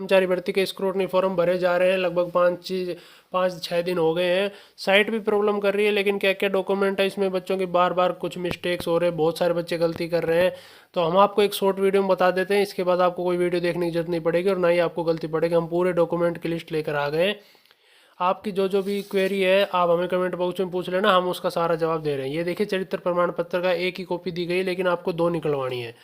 कर्मचारी भर्ती के स्क्रूटनी फॉर्म भरे जा रहे हैं। लगभग 5-6 दिन हो गए हैं। साइट भी प्रॉब्लम कर रही है, लेकिन क्या क्या डॉक्यूमेंट है इसमें बच्चों की बार बार कुछ मिस्टेक्स हो रहे हैं, बहुत सारे बच्चे गलती कर रहे हैं। तो हम आपको एक शॉर्ट वीडियो में बता देते हैं, इसके बाद आपको कोई वीडियो देखने की जरूरत नहीं पड़ेगी और ना ही आपको गलती पड़ेगी। हम पूरे डॉक्यूमेंट की लिस्ट लेकर आ गए हैं। आपकी जो जो भी क्वेरी है आप हमें कमेंट बॉक्स में पूछ लेना, हम उसका सारा जवाब दे रहे हैं। ये देखिए, चरित्र प्रमाण पत्र का एक ही कॉपी दी गई, लेकिन आपको 2 निकलवानी है।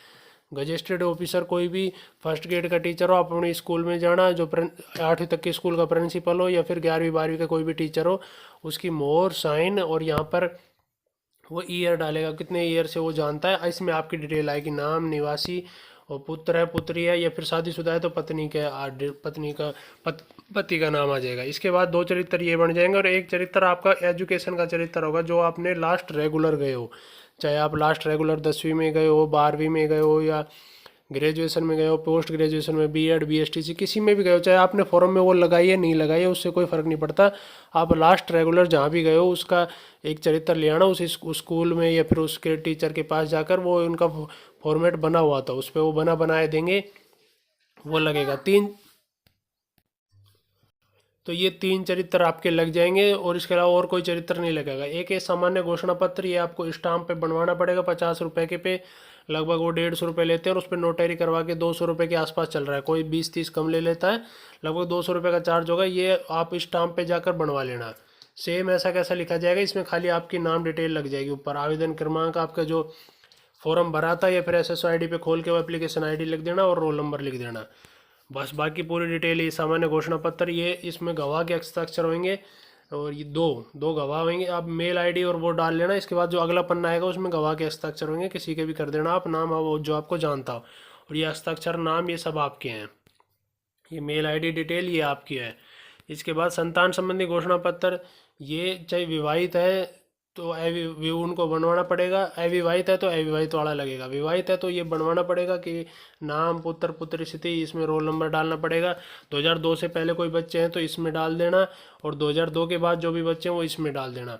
गजेस्टेड ऑफिसर कोई भी फर्स्ट ग्रेड का टीचर हो, आप अपने स्कूल में जाना, जो 8वीं तक के स्कूल का प्रिंसिपल हो या फिर 11वीं 12वीं का कोई भी टीचर हो, उसकी मोहर साइन और यहाँ पर वो ईयर डालेगा, कितने ईयर से वो जानता है। इसमें आपकी डिटेल आएगी, नाम, निवासी, और पुत्र है पुत्री है या फिर शादीशुदा है तो पत्नी के पत्नी का पति का नाम आ जाएगा। इसके बाद 2 चरित्र ये बन जाएंगे और एक चरित्र आपका एजुकेशन का चरित्र होगा, जो आपने लास्ट रेगुलर गए हो। चाहे आप लास्ट रेगुलर 10वीं में गए हो, 12वीं में गए हो, या ग्रेजुएशन में गए हो, पोस्ट ग्रेजुएशन में, बीएड बीएसटीसी किसी में भी गए हो, चाहे आपने फॉर्म में वो लगाई है नहीं लगाई है, उससे कोई फ़र्क नहीं पड़ता। आप लास्ट रेगुलर जहाँ भी गए हो उसका एक चरित्र ले आना। उस स्कूल में या फिर उसके टीचर के पास जाकर, वो उनका फॉर्मेट बना हुआ था, उस पर वो बनाए देंगे, वो लगेगा 3। तो ये 3 चरित्र आपके लग जाएंगे और इसके अलावा और कोई चरित्र नहीं लगेगा। एक है सामान्य घोषणा पत्र, ये आपको स्टाम्प पे बनवाना पड़ेगा 50 रुपये के पे। लगभग वो 150 रुपये लेते हैं और उस पर नोटरी करवा के 200 रुपये के आसपास चल रहा है, कोई 20-30 कम ले लेता है। लगभग 200 रुपये का चार्ज होगा, ये आप स्टाम्प पे जाकर बनवा लेना। सेम ऐसा कैसा लिखा जाएगा, इसमें खाली आपकी नाम डिटेल लग जाएगी ऊपर, आवेदन क्रमांक, आपका जो फॉर्म भरा था, या फिर SSO ID पे खोल के वो एप्लीकेशन ID लिख देना और रोल नंबर लिख देना। बस बाकी पूरी डिटेल ये सामान्य घोषणा पत्र, ये इसमें गवाह के हस्ताक्षर होंगे और ये दो गवाह होंगे। आप मेल ID और वो डाल लेना। इसके बाद जो अगला पन्ना आएगा उसमें गवाह के हस्ताक्षर होंगे, किसी के भी कर देना आप, नाम वो जो आपको जानता हो, और ये हस्ताक्षर नाम ये सब आपके हैं। ये मेल ID डिटेल ये आपकी है। इसके बाद संतान संबंधी घोषणा पत्र, ये चाहे विवाहित है तो उनको बनवाना पड़ेगा, अविवाहित है तो अविवाहित वाला लगेगा। विवाहित है तो ये बनवाना पड़ेगा कि नाम, पुत्र पुत्री स्थिति, इसमें रोल नंबर डालना पड़ेगा। 2002 से पहले कोई बच्चे हैं तो इसमें डाल देना, और 2002 के बाद जो भी बच्चे हैं वो इसमें डाल देना।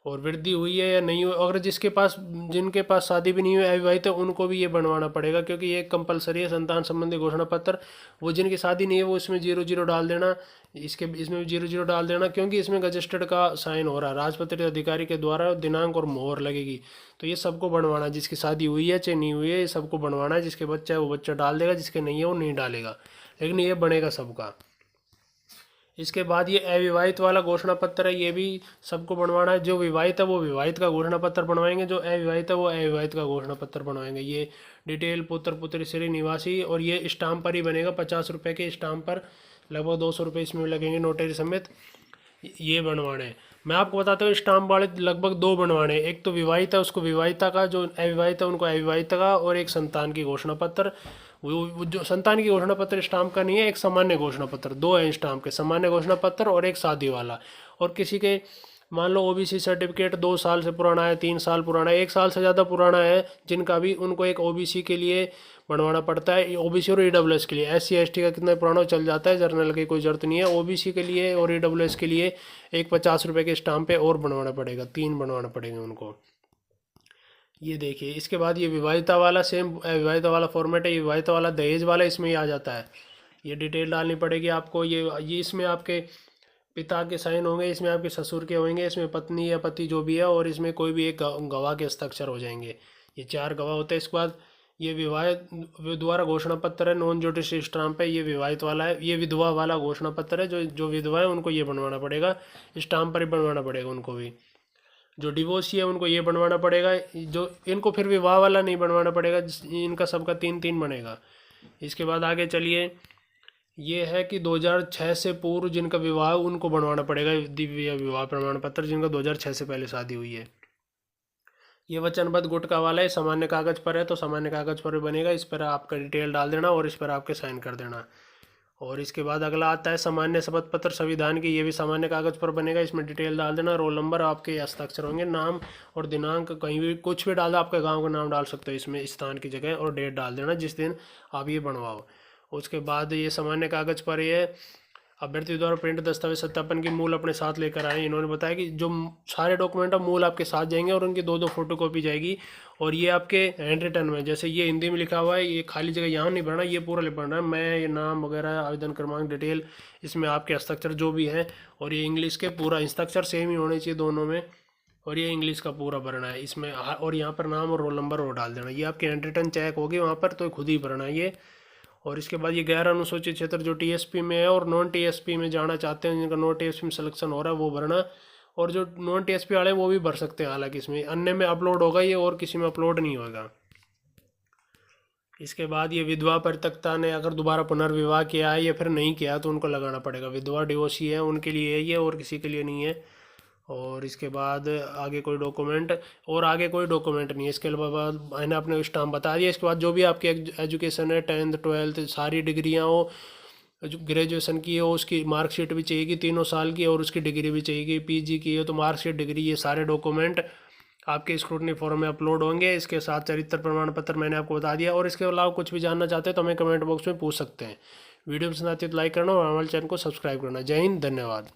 और वृद्धि हुई है या नहीं हुई, अगर जिनके पास शादी भी नहीं हुई, अविवाहित है, उनको भी ये बनवाना पड़ेगा, क्योंकि ये कंपलसरी है संतान संबंधी घोषणा पत्र। वो जिनकी शादी नहीं है वो इसमें 00 डाल देना, इसमें भी 00 डाल देना, क्योंकि इसमें गजेस्टेड का साइन हो रहा है, राजपत्रित अधिकारी के द्वारा दिनांक और मोहर लगेगी। तो ये सबको बनवाना है, जिसकी शादी हुई है चाहे नहीं हुई है, ये सबको बनवाना है। जिसके बच्चा है वो बच्चा डाल देगा, जिसके नहीं है वो नहीं डालेगा, लेकिन ये बनेगा सबका। इसके बाद ये अविवाहित वाला घोषणा पत्र है, ये भी सबको बनवाना है। जो विवाहित है वो विवाहित का घोषणा पत्र बनवाएंगे, जो अविवाहित है वो अविवाहित का घोषणा पत्र बनवाएंगे। ये डिटेल, पुत्र पुत्री श्री निवासी, और ये स्टाम्प पर ही बनेगा 50 रुपये के स्टाम्प पर। लगभग 200 रुपये इसमें लगेंगे नोटरी समेत। ये बनवाने हैं। मैं आपको बताता हूँ, स्टाम्प वाले लगभग 2 बनवाने हैं। एक तो विवाहित है उसको विवाहिता का, जो अविवाहित है उनको अविवाहिता का, और एक संतान की घोषणा पत्र। वो जो संतान की घोषणा पत्र स्टाम्प का नहीं है, एक सामान्य घोषणा पत्र। 2 है स्टाम्प के, सामान्य घोषणा पत्र और एक शादी वाला। और किसी के मान लो OBC सर्टिफिकेट 2 साल से पुराना है, 3 साल पुराना है, 1 साल से ज़्यादा पुराना है, जिनका भी, उनको एक OBC के लिए बनवाना पड़ता है। OBC और EWS के लिए, SC ST का कितना पुराना हो चल जाता है, जर्नल की कोई ज़रूरत नहीं है। OBC के लिए और EWS के लिए एक 50 रुपये के स्टाम्प पे और बनवाना पड़ेगा, 3 बनवाना पड़ेगा उनको। ये देखिए, इसके बाद ये विवाहिता वाला, सेम विवाहिता वाला फॉर्मेट है। ये विवाहिता वाला दहेज वाला इसमें ही आ जाता है। ये डिटेल डालनी पड़ेगी आपको। ये इसमें आपके पिता के साइन होंगे, इसमें आपके ससुर के होंगे, इसमें पत्नी या पति जो भी है, और इसमें कोई भी एक गवाह के हस्ताक्षर हो जाएंगे। ये 4 गवाह होते हैं। इसके बाद ये विधवा घोषणा पत्र है, नॉन ज्योतिषी स्टाम्प है, ये विवाहित वाला है। ये विधवा वाला घोषणा पत्र है, जो विधवा है उनको ये बनवाना पड़ेगा, स्टाम्प पर ही बनवाना पड़ेगा उनको भी। जो डिवोर्सी है उनको ये बनवाना पड़ेगा, जो इनको फिर विवाह वाला नहीं बनवाना पड़ेगा, इनका सबका 3-3 बनेगा। इसके बाद आगे चलिए, ये है कि 2006 से पूर्व जिनका विवाह है उनको बनवाना पड़ेगा दिव्य विवाह प्रमाण पत्र, जिनका 2006 से पहले शादी हुई है। ये वचनबद्ध गुटका वाला है, सामान्य कागज पर है तो सामान्य कागज पर भी बनेगा। इस पर आपका डिटेल डाल देना और इस पर आपके साइन कर देना। और इसके बाद अगला आता है सामान्य शपथ पत्र संविधान की, ये भी सामान्य कागज पर बनेगा। इसमें डिटेल डाल देना, रोल नंबर, आपके हस्ताक्षर होंगे, नाम और दिनांक, कहीं भी कुछ भी डाल दो, आपके गांव का नाम डाल सकते हो इसमें, स्थान की जगह, और डेट डाल देना जिस दिन आप ये बनवाओ। उसके बाद ये सामान्य कागज पर ये अभ्यर्थी द्वारा प्रिंट दस्तावेज सत्यापन की मूल अपने साथ लेकर आए। इन्होंने बताया कि जो सारे डॉक्यूमेंट है मूल आपके साथ जाएंगे और उनकी 2-2 फोटोकॉपी जाएगी। और ये आपके हैंड रिटन में, जैसे ये हिंदी में लिखा हुआ है, ये खाली जगह यहाँ नहीं भरना, ये पूरा लिखना है। मैं ये नाम वगैरह, आवेदन क्रमांक, डिटेल, इसमें आपके हस्ताक्षर जो भी है। और ये इंग्लिश के पूरा हस्ताक्षर सेम ही होने चाहिए दोनों में। और ये इंग्लिश का पूरा भरना है इसमें। और यहाँ पर नाम और रोल नंबर और डाल देना। ये आपकी हैंड रिटन चेक होगी वहाँ पर, तो खुद ही भरना है ये। और इसके बाद ये गैर अनुसूचित क्षेत्र जो टीएसपी में है और नॉन टीएसपी में जाना चाहते हैं, जिनका नॉन टीएसपी में सिलेक्शन हो रहा है, वो भरना। और जो नॉन टीएसपी वाले हैं वो भी भर सकते हैं, हालांकि इसमें अन्य में अपलोड होगा ये, और किसी में अपलोड नहीं होगा। इसके बाद ये विधवा परित्यक्ता ने अगर दोबारा पुनर्विवाह किया है या फिर नहीं किया तो उनको लगाना पड़ेगा। विधवा डिवोर्सी है उनके लिए है ये, और किसी के लिए नहीं है। और इसके बाद आगे कोई डॉक्यूमेंट, और आगे कोई डॉक्यूमेंट नहीं है। इसके बाद मैंने अपने स्टाम्प बता दिया। इसके बाद जो भी आपकी एजुकेशन है, 10th 12th सारी डिग्रियाँ हो, जो ग्रेजुएशन की हो उसकी मार्कशीट भी चाहिएगी 3 साल की, और उसकी डिग्री भी चाहिएगी। पीजी की हो तो मार्कशीट, डिग्री, ये सारे डॉक्यूमेंट आपके स्क्रूटनी फॉर्म में अपलोड होंगे। इसके साथ चरित्र प्रमाण पत्र मैंने आपको बता दिया। और इसके अलावा कुछ भी जानना चाहते हैं तो हमें कमेंट बॉक्स में पूछ सकते हैं। वीडियो पसंद आती है तो लाइक करना और हमारे चैनल को सब्सक्राइब करना। जय हिंद, धन्यवाद।